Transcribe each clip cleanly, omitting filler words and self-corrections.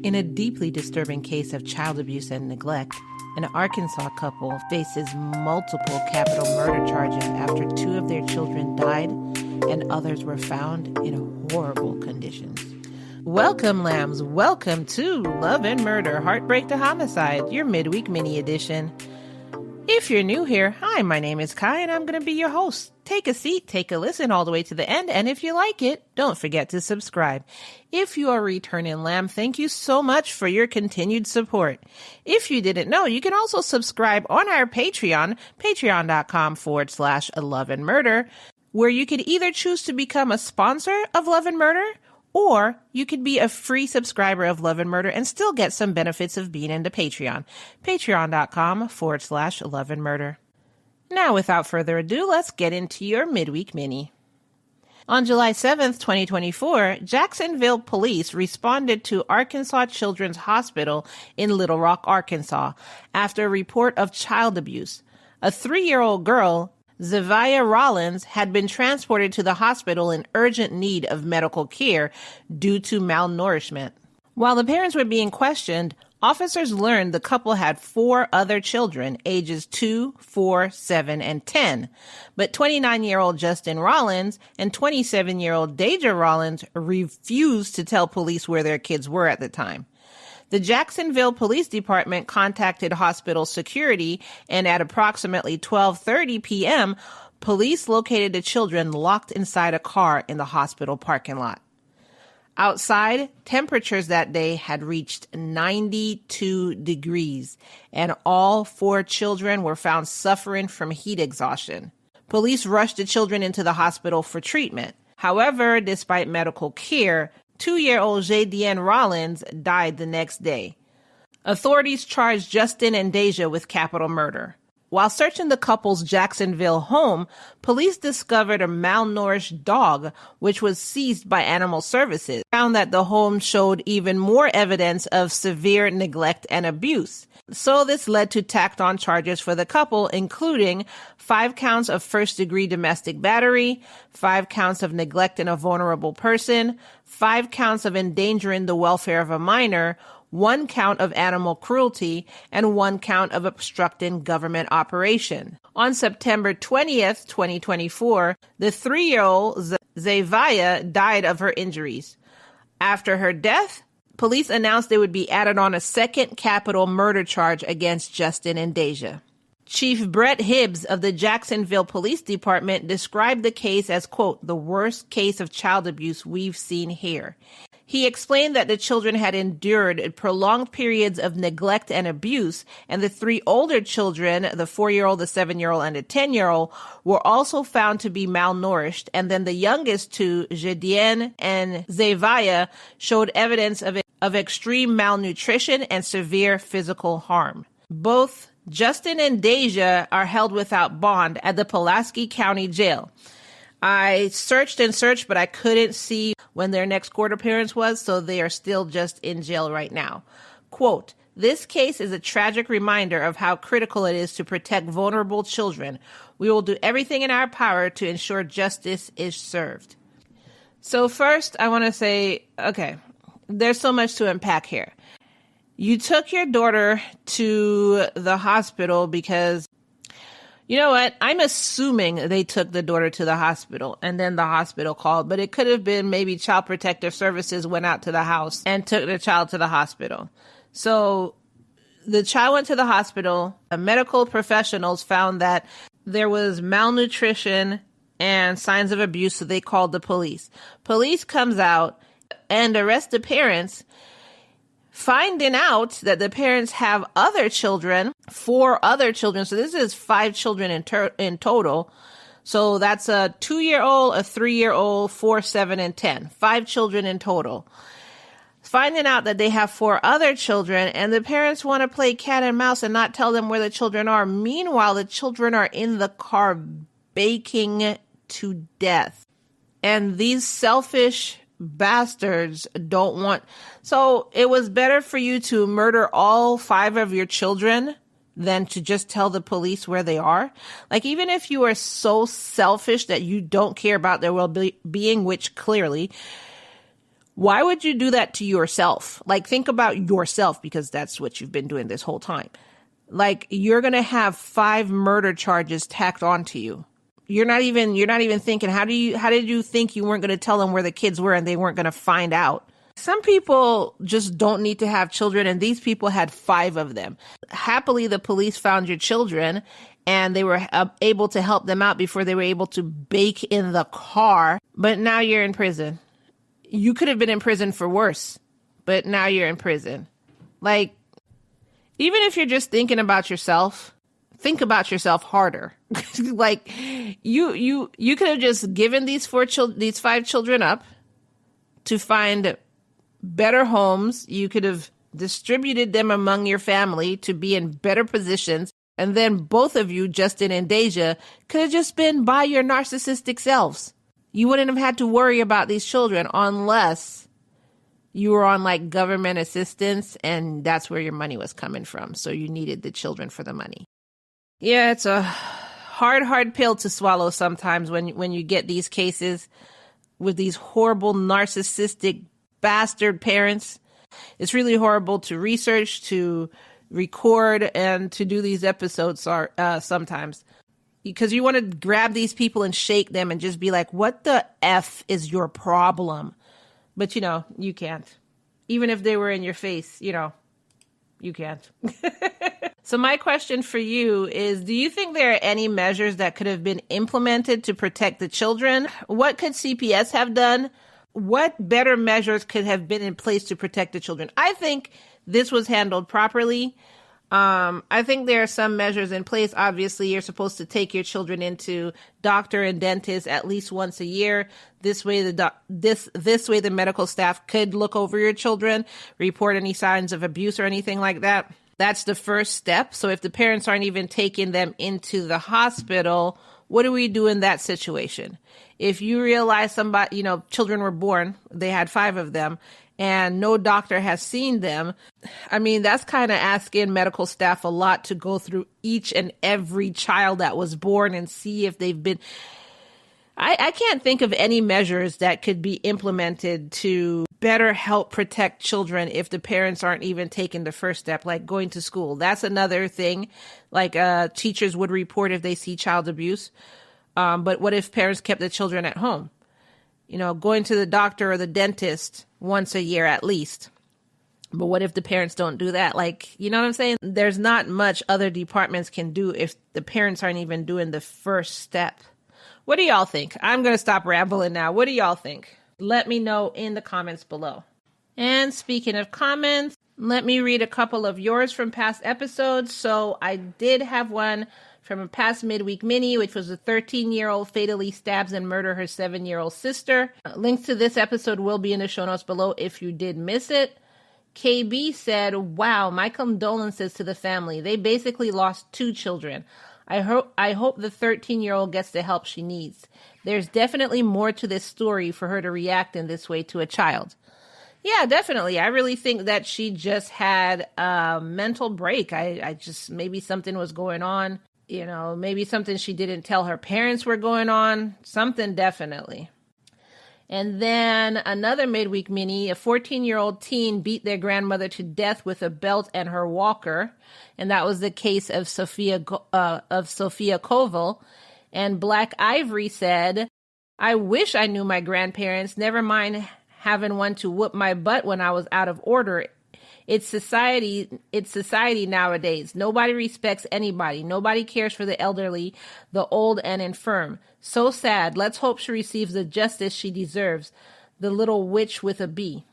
In a deeply disturbing case of child abuse and neglect, an Arkansas couple faces multiple capital murder charges after 2 of their children died and others were found in horrible conditions. Welcome, lambs. Welcome to Love and Murder, Heartbreak to Homicide, your midweek mini edition. If you're new here, hi, my name is Kai, and I'm going to be your host. Take a seat, take a listen all the way to the end, and if you like it, don't forget to subscribe. If you are a returning lamb, thank you so much for your continued support. If you didn't know, you can also subscribe on our Patreon, patreon.com/Love and Murder, where you could either choose to become a sponsor of Love and Murder, or you could be a free subscriber of Love and Murder and still get some benefits of being into Patreon. Patreon.com/Love and Murder. Now, without further ado, let's get into your midweek mini. On July 7th, 2024, Jacksonville police responded to Arkansas Children's Hospital in Little Rock, Arkansas, after a report of child abuse. A 3-year-old girl, Zhay'viah Rollins, had been transported to the hospital in urgent need of medical care due to malnourishment. While the parents were being questioned, officers learned the couple had 4 other children, ages 2, 4, 7, and 10. But 29-year-old Justin Rollins and 27-year-old Deja Rollins refused to tell police where their kids were at the time. The Jacksonville Police Department contacted hospital security, and at approximately 12:30 p.m., police located the children locked inside a car in the hospital parking lot. Outside, temperatures that day had reached 92 degrees, and all 4 children were found suffering from heat exhaustion. Police rushed the children into the hospital for treatment. However, despite medical care, 2-year-old Jay'Dien Rollins died the next day. Authorities charged Justin and Deja with capital murder. While searching the couple's Jacksonville home, police discovered a malnourished dog, which was seized by Animal Services. Found that the home showed even more evidence of severe neglect and abuse. So this led to tacked-on charges for the couple, including 5 counts of first-degree domestic battery, 5 counts of neglecting a vulnerable person, 5 counts of endangering the welfare of a minor, 1 count of animal cruelty, and 1 count of obstructing government operation. On September 20th, 2024, the 3-year-old Zhay'viah died of her injuries. After her death, police announced they would be added on a second capital murder charge against Justin and Deja. Chief Brett Hibbs of the Jacksonville Police Department described the case as, quote, the worst case of child abuse we've seen here. He explained that the children had endured prolonged periods of neglect and abuse, and the 3 older children, the 4-year-old, the 7-year-old, and the 10-year-old, were also found to be malnourished, and then the youngest 2, Jay'Dien and Zhay'viah, showed evidence of extreme malnutrition and severe physical harm. Both Justin and Deja are held without bond at the Pulaski County Jail. I searched and searched, but I couldn't see when their next court appearance was, so they are still just in jail right now. Quote, this case is a tragic reminder of how critical it is to protect vulnerable children. We will do everything in our power to ensure justice is served. So first, I want to say, okay, there's so much to unpack here. You took your daughter to the hospital because, you know what? I'm assuming they took the daughter to the hospital and then the hospital called, but it could have been maybe Child Protective Services went out to the house and took the child to the hospital. So the child went to the hospital. Medical professionals found that there was malnutrition and signs of abuse, so they called the police. Police comes out and arrests the parents, finding out that the parents have other children, 4 other children. So this is 5 children in total. So that's a 2-year-old, a 3-year-old, 4, 7, and 10. 5 children in total. Finding out that they have 4 other children, and the parents want to play cat and mouse and not tell them where the children are. Meanwhile, the children are in the car baking to death. And these selfish bastards don't want. So it was better for you to murder all 5 of your children than to just tell the police where they are. Like, even if you are so selfish that you don't care about their well-being, which clearly, Why would you do that to yourself? Like, think about yourself, because that's what you've been doing this whole time. Like, you're going to have 5 murder charges tacked onto you. You're not even thinking, how did you think you weren't going to tell them where the kids were and they weren't going to find out? Some people just don't need to have children, and these people had 5 of them. Happily, the police found your children, and they were able to help them out before they were able to bake in the car. But now you're in prison. You could have been in prison for worse, but now you're in prison. Like, even if you're just thinking about yourself, think about yourself harder. Like, you could have just given these 5 children up to find better homes. You could have distributed them among your family to be in better positions. And then both of you, Justin and Deja, could have just been by your narcissistic selves. You wouldn't have had to worry about these children unless you were on like government assistance and that's where your money was coming from. So you needed the children for the money. Yeah, it's a hard pill to swallow sometimes when you get these cases with these horrible narcissistic bastard parents. It's really horrible to research, to record, and to do these episodes sometimes. Because you want to grab these people and shake them and just be like, what the F is your problem? But, you can't. Even if they were in your face, you can't. So my question for you is, do you think there are any measures that could have been implemented to protect the children? What could CPS have done? What better measures could have been in place to protect the children? I think this was handled properly. I think there are some measures in place. Obviously, you're supposed to take your children into doctor and dentist at least once a year. This way, this way the medical staff could look over your children, report any signs of abuse or anything like that. That's the first step. So if the parents aren't even taking them into the hospital, what do we do in that situation? If you realize children were born, they had 5 of them, and no doctor has seen them, I mean, that's kind of asking medical staff a lot to go through each and every child that was born and see if they've been... I can't think of any measures that could be implemented to better help protect children if the parents aren't even taking the first step, like going to school. That's another thing. Like teachers would report if they see child abuse. But what if parents kept the children at home? Going to the doctor or the dentist once a year at least. But what if the parents don't do that? Like, you know what I'm saying? There's not much other departments can do if the parents aren't even doing the first step. What do y'all think? I'm going to stop rambling now. What do y'all think? Let me know in the comments below. And speaking of comments, let me read a couple of yours from past episodes. So I did have one from a past Midweek mini, which was a 13-year-old fatally stabs and murder her 7-year-old sister. Links to this episode will be in the show notes below if you did miss it. KB said, wow, my condolences to the family. They basically lost 2 children. I hope the 13-year-old gets the help she needs. There's definitely more to this story for her to react in this way to a child. Yeah, definitely. I really think that she just had a mental break. I just, maybe something was going on. Maybe something she didn't tell her parents were going on. Something definitely. And then another Midweek mini, a 14-year-old teen beat their grandmother to death with a belt and her walker. And that was the case of Sophia Koval. And Black Ivory said, I wish I knew my grandparents, never mind having one to whoop my butt when I was out of order. It's society nowadays. Nobody respects anybody. Nobody cares for the elderly, the old and infirm. So sad. Let's hope she receives the justice she deserves. The little witch with a B.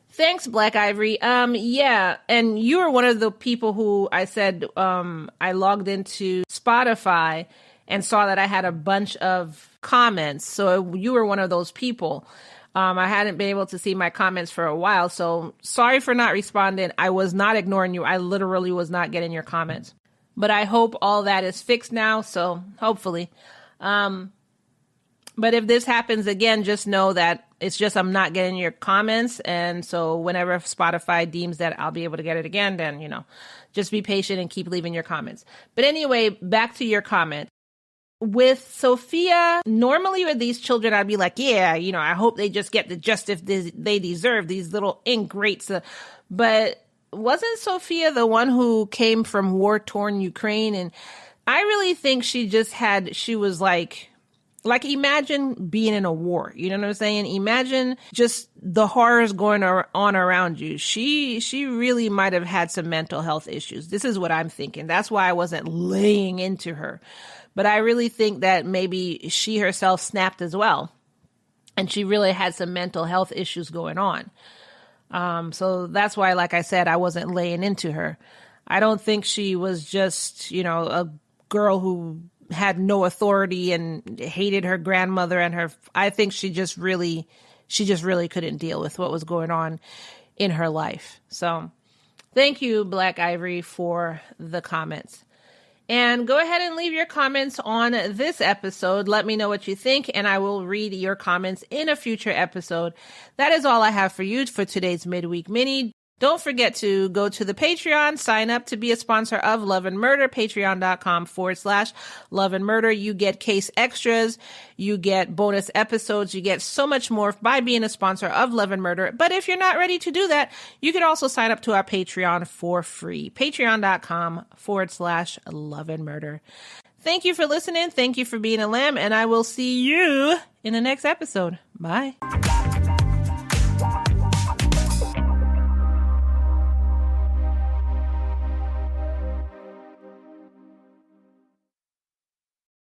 Thanks, Black Ivory. Yeah, and you were one of the people who I said I logged into Spotify and saw that I had a bunch of comments. So you were one of those people. I hadn't been able to see my comments for a while, so sorry for not responding. I was not ignoring you. I literally was not getting your comments. But I hope all that is fixed now, so hopefully. But if this happens again, just know that it's just I'm not getting your comments, and so whenever Spotify deems that I'll be able to get it again, then, just be patient and keep leaving your comments. But anyway, back to your comment. with Sophia, normally with these children, I'd be like, yeah, I hope they just get the justice they deserve, these little ingrates. But wasn't Sophia the one who came from war-torn Ukraine? And I really think she was like imagine being in a war, you know what I'm saying? Imagine just the horrors going on around you. She really might have had some mental health issues. This is what I'm thinking. That's why I wasn't laying into her. But I really think that maybe she herself snapped as well. And she really had some mental health issues going on. So that's why, like I said, I wasn't laying into her. I don't think she was just, a girl who had no authority and hated her grandmother and I think she just really couldn't deal with what was going on in her life. So thank you, Black Ivory, for the comments. And go ahead and leave your comments on this episode. Let me know what you think, and I will read your comments in a future episode. That is all I have for you for today's Midweek Mini. Don't forget to go to the Patreon, sign up to be a sponsor of Love and Murder, patreon.com/Love and Murder. You get case extras, you get bonus episodes, you get so much more by being a sponsor of Love and Murder. But if you're not ready to do that, you can also sign up to our Patreon for free, patreon.com/Love and Murder. Thank you for listening. Thank you for being a lamb, and I will see you in the next episode. Bye.